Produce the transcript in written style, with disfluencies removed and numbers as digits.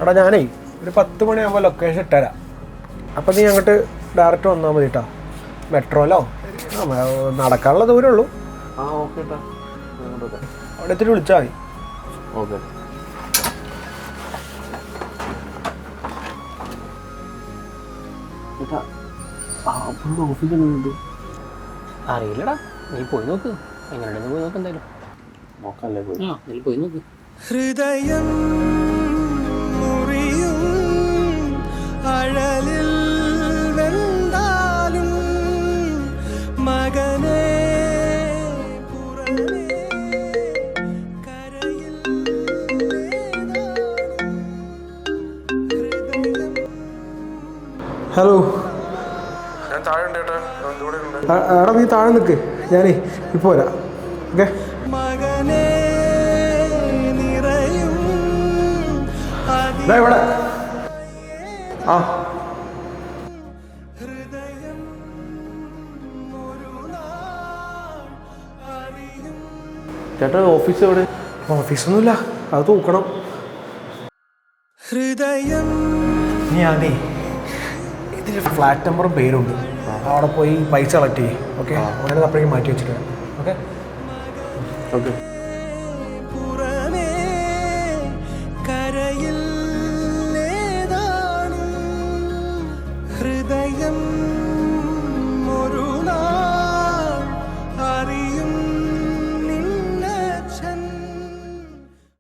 എടാ ഞാനേ ഒരു 10 മണിയാകുമ്പോൾ ലൊക്കേഷൻ ഇട്ടുതരാം. അപ്പം നീ അങ്ങോട്ട് ഡയറക്റ്റ് വന്നാൽ മതി കേട്ടോ. മെട്രോയിലോ നടക്കാനുള്ള ദൂരമേ ഉള്ളൂ. അവിടെ എത്തിയിട്ട് വിളിച്ചാൽ മതി. ഓക്കെ. അറിയില്ലടാ, നീ പോയി നോക്ക്. എങ്ങനെയുണ്ടെന്ന് പോയി നോക്ക്. എന്തായാലും നോക്കല്ലേ പോയി. പോയി നോക്ക്. ഹൃദയം മുറിയും അഴലിൽ വെന്താലും മകനെ പുറമേ കരയിൽ ഹലോ, ഞാൻ താഴെ ഉണ്ട് ചേട്ടാ. എടാ നീ താഴെ നിൽക്ക്, ഞാനേ ഇപ്പോൾ വരാം. ഓക്കെ. മകനെ നിറയും ഇവിടെ ആ ഹൃദയം ഒരു നാൾ അറിയും. ചേട്ടാ ഓഫീസ് എവിടെ? ഓഫീസൊന്നുമില്ല, അത് തൂക്കണം. ഹൃദയം ഞാനേ ഇതിൽ ഫ്ലാറ്റ് നമ്പറും പേരുണ്ട്. അവിടെ പോയി പൈസ കളക്ട് ചെയ്യും. ഓക്കെ, അങ്ങനെ അപ്പോഴേക്കും മാറ്റി വെച്ചിട്ട്. ഓക്കെ. ഓക്കെ.